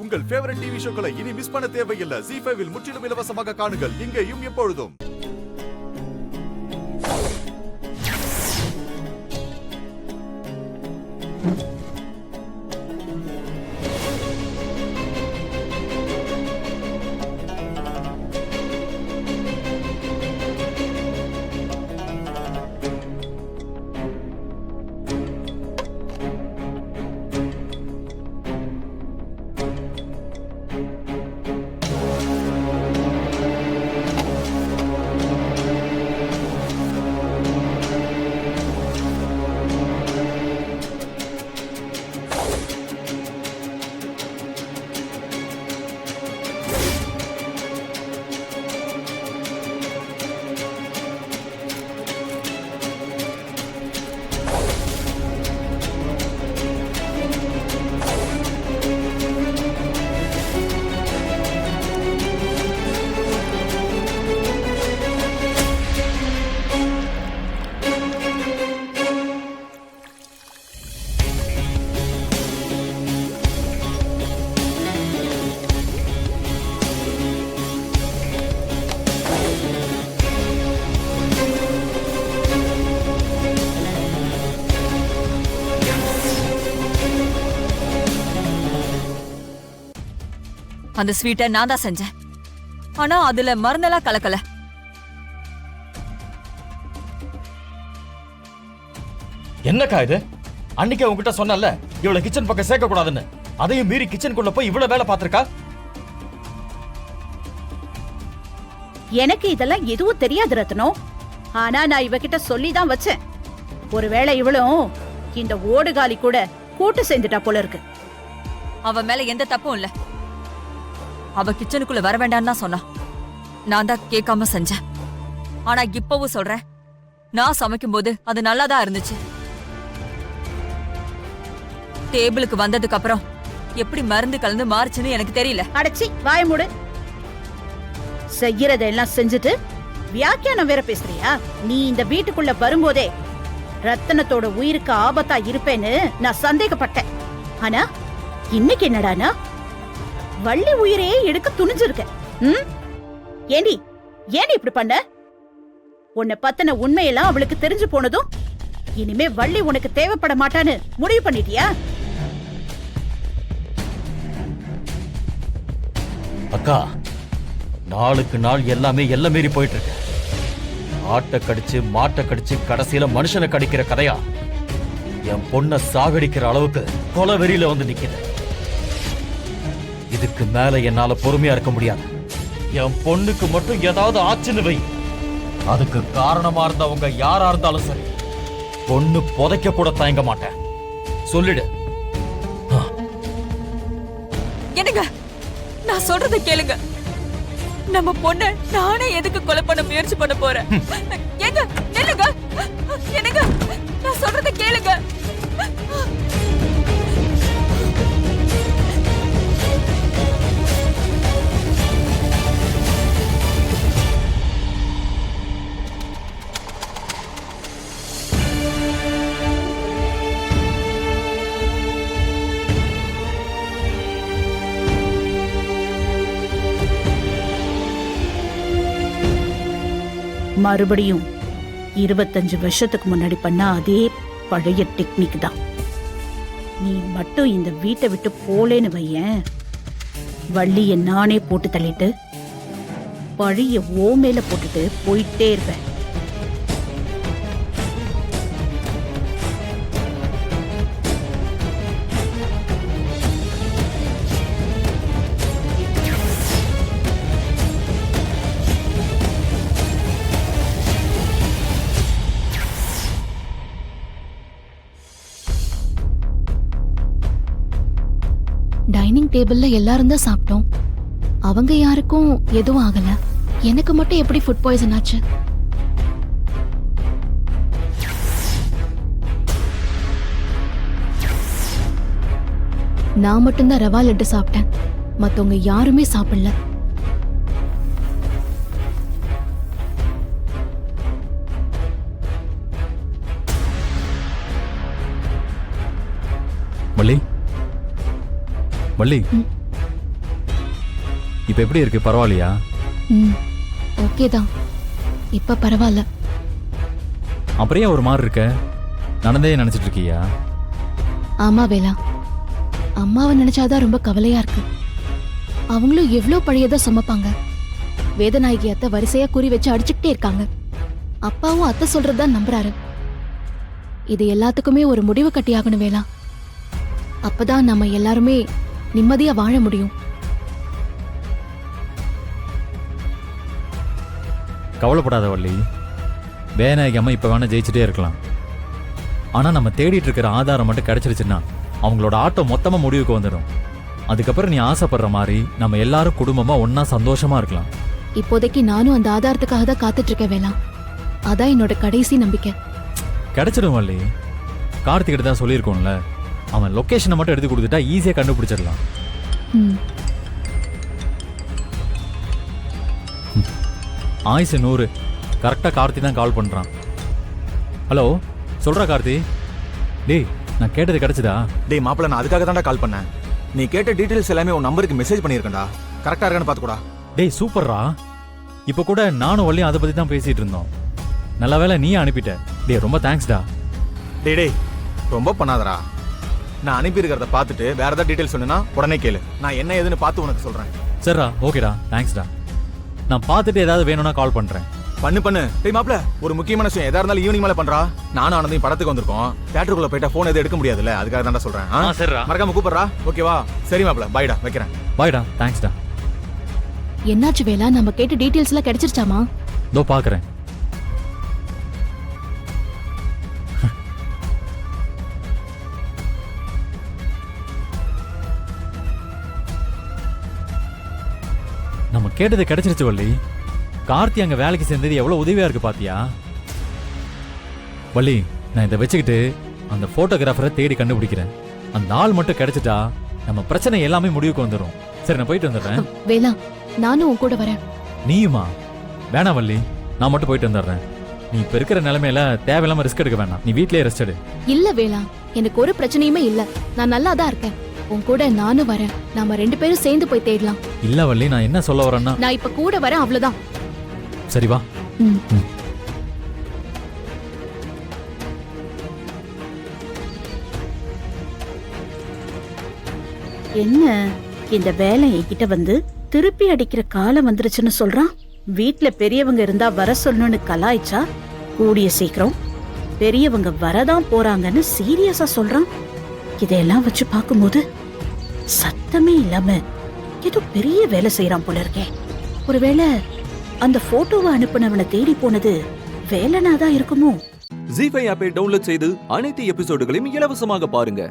உங்கள் favourite TV ஷோக்களை இனி miss பண்ண தேவையில்லை. ZEE5 இல் முற்றிலும் இலவசமாக காணுங்கள். இங்கேயும் எப்பொழுதும். அந்த ஸ்வீட்டை நான் தான் செஞ்சேன். ஆனா அதுல மருந்தெல்லாம் கலக்கல. என்னக்கா இது? அன்னைக்கு உங்ககிட்ட சொன்னல இவளை கிச்சன் பக்கம் சேர்க்க கூடாதுன்னு. அதையும் மீறி கிச்சனுக்குள்ள போய் இவ்வளவு வேலை பார்த்திருக்கா. எனக்கு இதெல்லாம் எதுவும் தெரியாது ரத்னம். ஆனா நான் இவகிட்ட சொல்லிதான் வச்சேன். ஒருவேளை இவளும் இந்த ஓடுகாலி கூட கூட்டு சேர்ந்துட்டா போல இருக்கு. அவ மேல எந்த தப்பும் இல்ல. அவ கிச்சனுக்குள்ள வர வேண்டான்னு தான் சொன்னா. நான் தான் கேட்காம செஞ்சேன். ஆனா இப்பவும் சொல்றேன், நான் சமைக்கும் போது அது நல்லாதான் இருந்துச்சு. டேபிளுக்கு வந்ததுக்கு அப்புறம் எப்படி மருந்து கலந்து மாறுச்சுன்னு எனக்கு தெரியல. அடச்சி வாய மூடு. செய்யறதெல்லாம் செஞ்சுட்டு வியாக்கியானம் வேற பேசுறியா? நீ இந்த வீட்டுக்குள்ள வரும்போதே ரத்தனத்தோட உயிருக்கு ஆபத்தா இருப்பேன்னு நான் சந்தேகப்பட்டேன். ஆனா இன்னைக்கு என்னடானா வள்ளி உயிரையே எடுக்க துணிஞ்சிருக்க. ஏண்டி இப்படி பண்ண? உன்னை பத்தின உண்மையெல்லாம் அவளுக்கு தெரிஞ்சு போனதும் இனிமே வள்ளி உனக்கு தேவைப்பட மாட்டான்னு முடிவு பண்ணிட்டியா? அக்கா, நாளுக்கு நாள் எல்லாமே எல்லை மீறி போயிட்டு இருக்கு. ஆட்டை கடிச்சு மாட்டை கடிச்சு கடைசியில மனுஷனை கடிக்கிற கதையா என் பொண்ணை சாகடிக்கிற அளவுக்கு கொலை வெறியில வந்து நிக்குது. இதுக்கு மேல என்னால பொறுமையா இருக்க முடியாது. என் பொண்ணுக்கு மட்டும் ஏதாவது ஆச்சுன்னு வை, அதுக்கு காரணமா இருந்தவங்க யாரா இருந்தாலும் சரி, பொண்ணு புதைக்க கூட தயங்க மாட்டேன். சொல்லிடு. என்னங்க, நான் சொல்றத கேளுங்க. நம்ம பொண்ண நானே எதுக்கு கொலை பண்ண முயற்சி பண்ண போறேன்? ஏங்க நில்லுங்க. என்னங்க, நான் சொல்றத கேளுங்க. மறுபடியும் 25 வருஷத்துக்கு முன்னாடி பண்ண அதே பழைய டெக்னிக் தான். நீ மட்டும் இந்த வீட்டை விட்டு போலேன்னு வையேன், வள்ளிய நானே போட்டு தள்ளிட்டு பழைய ஓ மேல போட்டுட்டு போயிட்டே இருப்பேன். டைனிங் டேபிள்ல எல்லாரும் தான் சாப்பிட்டோம். அவங்க யாருக்கும் எதுவும் ஆகல. எனக்கு மட்டும் எப்படி ஃபுட் பாய்சன் ஆச்சு? நான் மட்டும்தான் ரவா லட்டு சாப்பிட்டேன். மத்தவங்க யாருமே சாப்பிடல. மல்லி, மல்லி, இப்போ எப்படி இருக்கு, பரவாயில்லையா? ம் ஓகே தான், இப்ப பரவாயில்ல. அப்புறம் ஏன் ஒரு மாதிரி இருக்க? நடந்தே நினைச்சிட்டு இருக்கியா? ஆமா வேலா, அம்மாவை நினைச்சாதான் ரொம்ப கவலையா இருக்கு. அவங்களும் எவ்வளோ பழையதை சுமப்பாங்க. வேதநாயகி அத்தை வரிசையா குறி வச்சு அடிச்சுக்கிட்டே இருக்காங்க. அப்பாவும் அத்தை சொல்றதுதான் நம்புறாரு. இது எல்லாத்துக்குமே ஒரு முடிவு கட்டியாகணும் வேலா. அப்பதான் நம்ம எல்லாருமே நிம்மதியா வாழ முடியும். கவலைப்படாத வள்ளி. வேதநாயகி அம்மா இப்போ வேணா ஜெயிச்சுட்டே இருக்கலாம். ஆனால் நம்ம தேடிட்டு இருக்கிற ஆதாரம் மட்டும் கிடைச்சிருச்சுன்னா அவங்களோட ஆட்டம் மொத்தமாக முடிவுக்கு வந்துடும். அதுக்கப்புறம் நீ ஆசைப்படுற மாதிரி நம்ம எல்லாரும் குடும்பமாக ஒன்றா சந்தோஷமா இருக்கலாம். இப்போதைக்கு நானும் அந்த ஆதாரத்துக்காக தான் காத்துட்டு இருக்கேன் வேலா. அதான் என்னோட கடைசி நம்பிக்கை. கிடைச்சிடும் வள்ளி. கார்த்திகிட்ட தான் சொல்லியிருக்கோம்ல, அவன் லொக்கேஷனை மட்டும் எடுத்து கொடுத்துட்டா ஈஸியாக கண்டுபிடிச்சிடலாம். ம் ஆயுசு 100. கரெக்டாக கார்த்தி தான் கால் பண்ணுறான். ஹலோ, சொல்கிறா கார்த்தி. டேய், நான் கேட்டது கிடைச்சதா? டேய் மாப்பிள்ள, நான் அதுக்காக தான்டா கால் பண்ணேன். நீ கேட்ட டீடைல்ஸ் எல்லாமே உன் நம்பருக்கு மெசேஜ் பண்ணியிருக்கேன்டா. கரெக்டாக இருக்கான்னு பார்த்துக்கூடா. டேய் சூப்பர்ரா. இப்போ கூட நானும் வள்ளியும் அதை பற்றி தான் பேசிகிட்டு இருந்தோம். நல்ல வேளை நீ அனுப்பிட்ட. டேய் ரொம்ப தேங்க்ஸ்டா. டேய் ரொம்ப பண்ணாதடா. நான் அனுப்பியிருக்கிறத பார்த்துட்டு வேற ஏதாவது டீடைல்ஸ் சொன்னா உடனே கேளு. நான் என்ன ஏதுன்னு பார்த்து உனக்கு சொல்கிறேன். சரிடா, ஓகேடா, தேங்க்ஸ்டா. நான் பார்த்துட்டு ஏதாவது வேணும்னா கால் பண்ணுறேன். பண்ணு. டேய் மாப்பிள்ள, ஒரு முக்கியமான விஷயம் எதா இருந்தாலும் ஈவினிங் மேலே பண்ணுறா. நானும் ஆனந்தையும் படத்துக்கு வந்திருக்கோம். தேட்டருக்குள்ள போயிட்டா ஃபோன் எதுவும் எடுக்க முடியாதுல்ல, அதுக்காக தான்டா சொல்கிறேன். சரிடா. மறக்காம கூப்பிடுறா, ஓகேவா? சரி மாப்பிள்ள, பாய்டா, வைக்கிறேன். பாய்டா, தேங்க்ஸ்டா. என்னாச்சு வேலா, நம்ம கேட்ட டீடைல்ஸ் எல்லாம் கிடைச்சிருச்சாமா? இதோ பார்க்குறேன். நம்ம கேட்டது கிடைச்சிருச்சு வள்ளி. கார்த்தி அங்க வேலைக்கு சேர்ந்தது எவ்வளவு உதவியா இருக்கு பாத்தியா? வள்ளி, நான் இதை வச்சுக்கிட்டு அந்த போட்டோகிராஃபரை தேடி கண்டுபிடிக்கிறேன். அந்த ஆள் மட்டும் கிடைச்சிட்டா நம்ம பிரச்சனை எல்லாமே முடிவுக்கு வந்துடும். சரி, நான் போயிட்டு வந்துடுறேன். வேலா, நானும் உன் கூட வரேன். நீயுமா? வேணாம் வள்ளி, நான் மட்டும் போயிட்டு வந்துடுறேன். நீ இப்ப இருக்கிற நிலைமையில தேவையில்லாம ரிஸ்க் எடுக்க வேணாம். நீ வீட்லயே ரெஸ்ட் எடு. இல்ல வேலா, எனக்கு ஒரு பிரச்சனையுமே இல்ல. நான் நல்லா தான் இருக்கேன். உன் கூட நானும் வரேன். நாம 2 பேரும் சேர்ந்து போய் தேடலாம். இல்ல வள்ளி, நான் என்ன சொல்ல வரேன்னா, நான் இப்ப கூட வரேன், அவ்வளவுதான். சரி வா. ம். என்ன இந்த வேலை என்கிட்ட வந்து திருப்பி அடிக்கிற காலம் வந்துருச்சுன்னு சொல்றான். வீட்ல பெரியவங்க இருந்தா வர சொல்லணும்னு கலாய்ச்சா, கூடிய சீக்கிரம் பெரியவங்க வரதான் போறாங்கன்னு சீரியஸா சொல்றான். இதையெல்லாம் வச்சு பார்க்கும்போது சத்தமே இல்லாம ஏதோ பெரிய வேலை செய்யறான் போல இருக்கே. ஒருவேளை அந்த போட்டோவை அனுப்புனவனை தேடி போனது வேலனாதான் இருக்குமோ? ஜீ5 ஆப்பை டவுன்லோட் செய்து அனைத்து எபிசோடுகளையும் இலவசமாக பாருங்க.